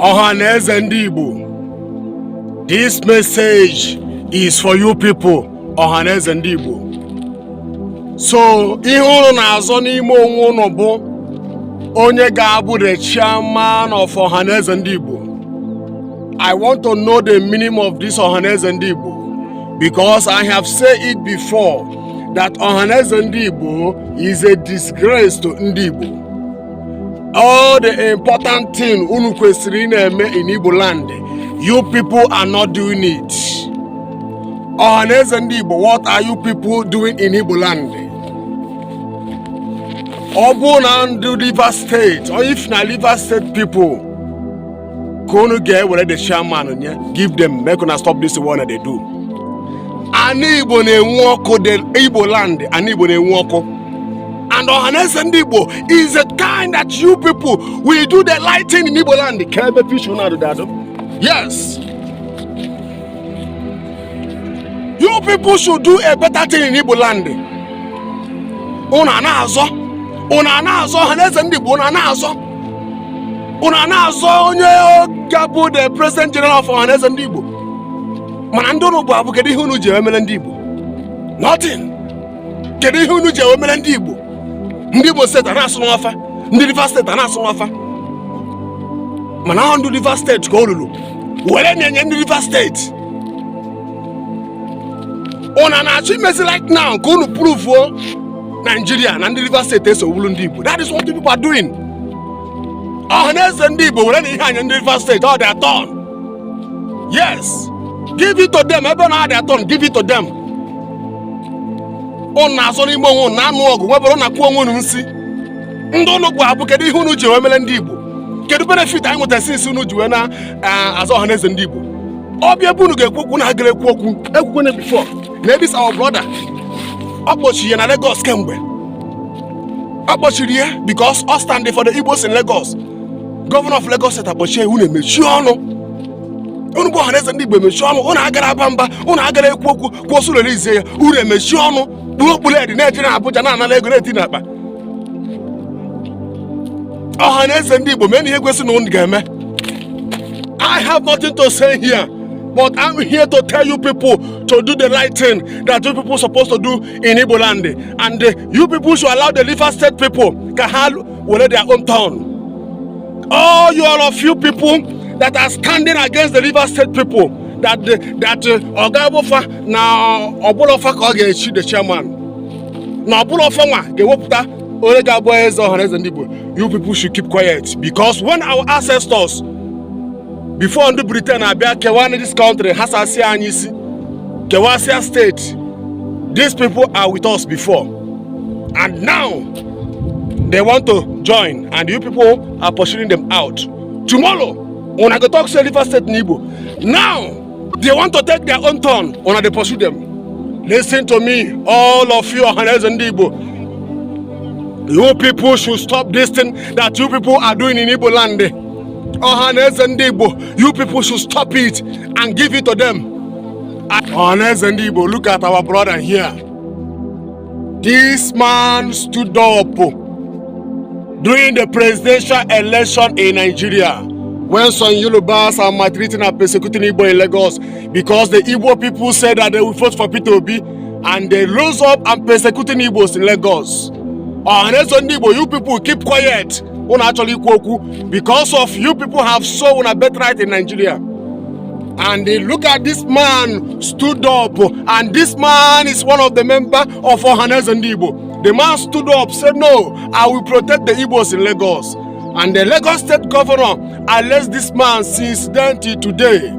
Ohanaeze ndị Igbo, this message is for you people, Ohanaeze ndị Igbo. So, ihe unu na-azọ n'ime onwe unu bụ onye ga-abụ the chairman of Ohanaeze ndị Igbo. I want to know the meaning of this Ohanaeze ndị Igbo because I have said it before that Ohanaeze ndị Igbo is a disgrace to ndị Igbo. All the important thing unu kwesịrị na-eme in Igbo land, you people are not doing it. Ohanaeze ndị Igbo, what are you people doing in Igbo land? Ọ bụ na ndị Rivers State, or if na Rivers State people, kunu ga-ewere the chairman, give them, make una stop this one that they do. Ani Igbo na-enwe ọkụ, the Igbo land, ani Igbo na-enwe ọkụ. And Ohanaeze ndị Igbo is a kind that you people will do the lighting in Igbo land. Yes. You people should do a better thing in Igbo land. Una na-azọ Ohanaeze ndị Igbo, una na-azọ onye ga-abụ the president general of Ohanaeze ndị Igbo. Mana ndị unu bụ abụ kedu ihe unu ji emere ndị Igbo? Nothing. Kedu ihe unu ji emere ndị Igbo? Ndị Igbo steeti na-asụ n'ọfa, ndị Rivers steeti na-asụ n'ọfa. Mana ahụ ndị Rivers steeti ka o ruru were nye ndị Rivers steeti. Una na-achọ imezi right now ka unu prove Nigeria na ndị Rivers steeti esogbulu ndị Igbo. That is what people are doing. Ohanaeze ndị Igbo were na ihe anya ndị Rivers steeti, all their turn. Yes. Give it to them. Ebe na their turn, give it to them. Una so n'ime onwe na anụ ọgụ nwebere na kwuo onwe unu nsi. Ndị unu bụ abụ kedu ihe unu ji emele ndị Igbo? Kedu benefit anyị nweta since unu ji wee na azọ Ohanaeze ndị Igbo? Ọbịa ebe unu ga-ekwu okwu na ha gara ekwu okwu ekwukwe before. Na this our brother. Ọ kpọchiri ya na Lagos kemgbe. Ọ kpọchiri ya because ọ stand for the Igbos in Lagos. Governor of Lagos State akpọchie unu emechi ọnụ. Unu bụ Ohanaeze ndị Igbo emechi ọnụ. Unu agara aba mba, unu agara ekwu okwu kwuo solo n'izie ya. Unu emechi ọnụ. Buledi na-eji na Abuja na-anala ego na-eti n'akpa. Ohanaeze ndị Igbo, mee ihe kwesị na unu ga-eme. I have nothing to say here, but I'm here to tell you people to do the right thing that you people are supposed to do in Igbo land. And you people should allow the Rivers State people to have their own town. All you people that are standing against the Rivers State people, that Ogabofa na Obulofa ka ga-echi the chairman. Na Obulofa nwa ga-ewepụta onye ga-abụ eze Ohanaeze ndị Igbo. You people should keep quiet because when our ancestors before ndị Britain abịa kewa this country hasasị anyị isi kewasịa state, these people are with us before and now they want to join and you people are pursuing them out. Tomorrow una go talk say Rivers State in Igbo. Now they want to take their own turn. Una they pursue them. Listen to me, all of you Ohanaeze ndị Igbo. You people should stop this thing that you people are doing in Igbo land. Ohanaeze ndị Igbo, you people should stop it and give it to them. Ohanaeze ndị Igbo, look at our brother here. This man stood up during the presidential election in Nigeria when some Yorubas are maltreating and persecuting Igbo in Lagos because the Igbo people said that they will vote for Peter Obi and they rose up and persecuting Igbos in Lagos. Ohanaeze ndị Igbo, you people keep quiet. Actually because of you people have sown a birthright in Nigeria. And look at this man stood up, and this man is one of the members of Ohanaeze ndị Igbo. The man stood up, said, no, I will protect the Igbos in Lagos. And the Lagos State Governor arrested this man since then till today.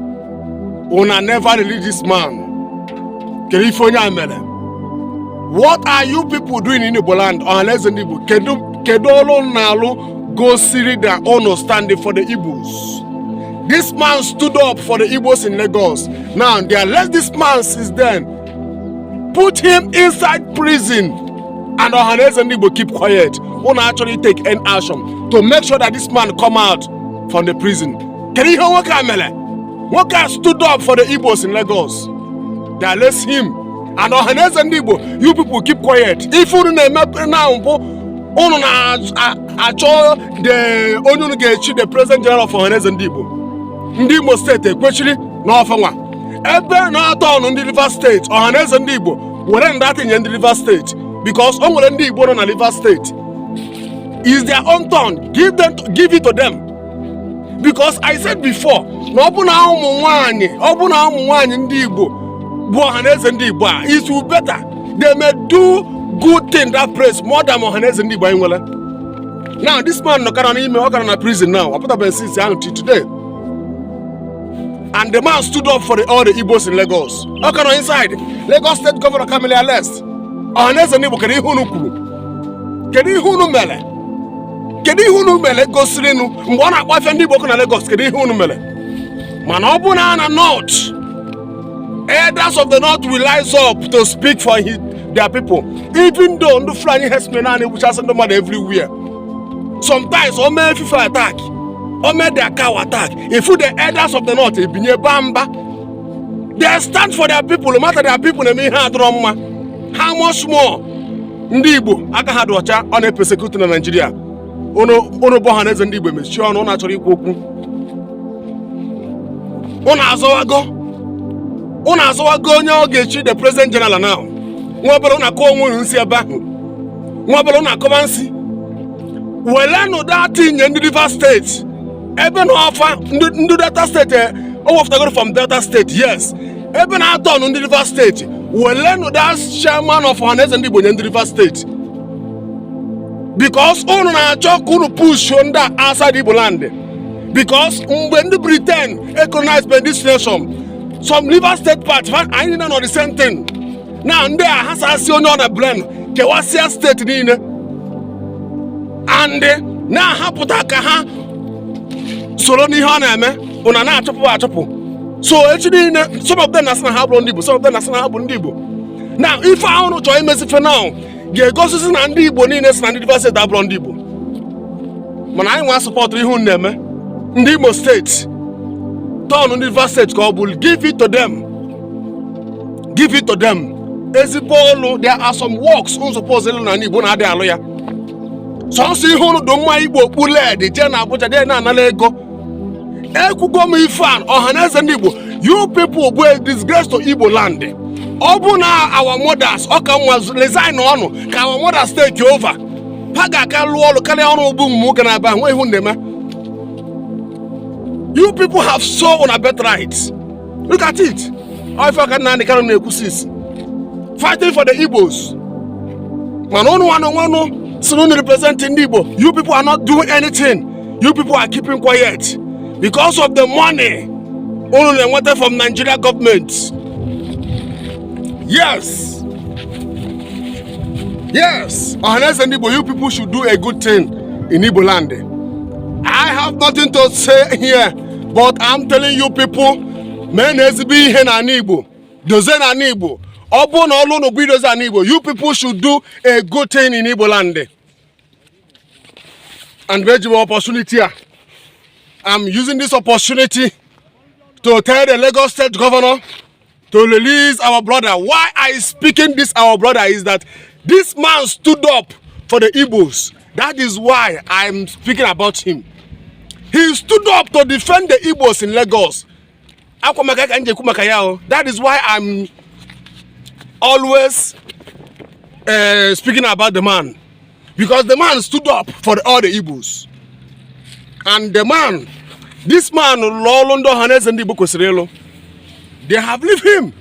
Una never released this man. What are you people doing in Igbo land? Ohanaeze ndị Igbo, kedolo nalu go siri their own standing for the Igbos. This man stood up for the Igbos in Lagos. Now they arrest this man since then, put him inside prison, and Ohanaeze ndị Igbo keep quiet. Wanna actually take any action to make sure that this man come out from the prison. Can you hear Woka stood up for the Igbos in Lagos. They arrest him. And Ohanaeze ndị Igbo, you people keep quiet. If you now unu na-achọ onye unu ga-echi the President General of Ohanaeze ndị Igbo. Ndị Imo steeti ekwechiri n'ọfanwa ebe na-atọ ọnụ ndị Rivers steeti Ohanaeze ndị Igbo were ndatinye ndị Rivers steeti because o nwere ndị Igbo nọ na Rivers steeti. Is their own turn. Give it to them. Because I said before, na ọ bụ na ụmụ nwaanyị ndị Igbo bụ Ohanaeze ndị Igbo a, it will better. They may do good thing that place more than Ohanaeze ndị Igbo anyị nwere. Now this man nọkara n'ime ọ gara na prison now. I put up since until today. And the man stood up for all the Igbos in Lagos. Ọ gara inside. Lagos State Governor Kamili Alest. Ohanaeze ndị Igbo kedu ihe unu kwuru? Kedu ihe unu mere? Kedu ihe unu mere gosiri nu mgbe ọ na-akpafe ndị Igbo na Lagos? Kedu ihe unu mere? Mana ọ bụ na North, elders of the North will rise up to speak for their people. Even though ndị Fulani herdsmen na-egbuchasị ndị mmadụ everywhere. Sometimes o mee FIFA attack, o mee their cow attack. If the elders of the North ebinye bamba, they stand for their people, no matter their people na-eme ihe adọrọ mma. How much more ndị Igbo aka ha dị ọcha ọ na-persecute na Nigeria? Unu bụ Ohanaeze ndị Igbo mechie ọnụ unu achọrọ ikwu okwu. Unu azọwago onye ọ ga-echi the President General now. Nwa obere unu akọ onwe unu nsi ebe ahụ. Nwa obere unu akọba nsi. Welenụ datinye ndị Rivers State. Ebe na ọfa ndị Delta State o wafutagoro from Delta State, yes. Ebe na atọ ọnụ ndị Rivers State. Welenụ that chairman of Ohanaeze ndị Igbo nye ndị Rivers State. Because unu na-achọ ka unu push ndị outside Igbo land. Because mgbe ndị Britain colonized this nation, some Rivers State parts anyị nọ the same thing. Now ndị a hasasị onye ọ na blend kewasịa steeti niile. And na-ahapụta ka ha soro n'ihe ọ na-eme, unu na-achụpụ. So echi niile, some of them na-asị na ha bụrụ ndị Igbo, some of them na-asị na ha bụ ndị Igbo. Now ife ahụ unu chọọ imezife now ga-egosisi na ndị Igbo niile si na ndị Rivers State abụrụ ndị Igbo. Mana anyị nwa support ihe unu na-eme. Ndị Imo State turn ndị Rivers State ka ọ bụ give it to them. Give it to them. Ezigbo olu, there are some works unu suppose ịlụ na ndị Igbo na-adị alụ ya. Sọnsọ ihe unu dị mma Igbo kpuled je na Abuja dị na-anala ego. Ekwugo m ife an Ohanaeze ndị Igbo, you people bụ a disgrace to Igbo land. Ọ bụ na our mothers ọ ka nwa resign ọnụ ka our mothers take over. Ha ga-aka lụọ ọrụ karịa ọrụ ogbu mmụọ na aba nwe ihu na-eme. You people have so on a better right. Look at it. All for can fighting for the Igbos. Man, one representing Igbo. You people are not doing anything. You people are keeping quiet because of the money only wanted from Nigeria government. Yes. Yes. Ohanaeze and Igbo, you people should do a good thing in Igbo land. I have nothing to say here, but I'm telling you people, men be here na Igbo, dozen na Igbo, obo no olu no bidoze na Igbo. You people should do a good thing in Igbo land. And very opportunity. I'm using this opportunity to tell the Lagos State Governor to release our brother. Why I speaking this our brother is that this man stood up for the Igbos. That is why I'm speaking about him. He stood up to defend the Igbos in Lagos. That is why I'm always speaking about the man. Because the man stood up for all the Igbos. And the man, this man, Ohanaeze and Igbo, they have left him.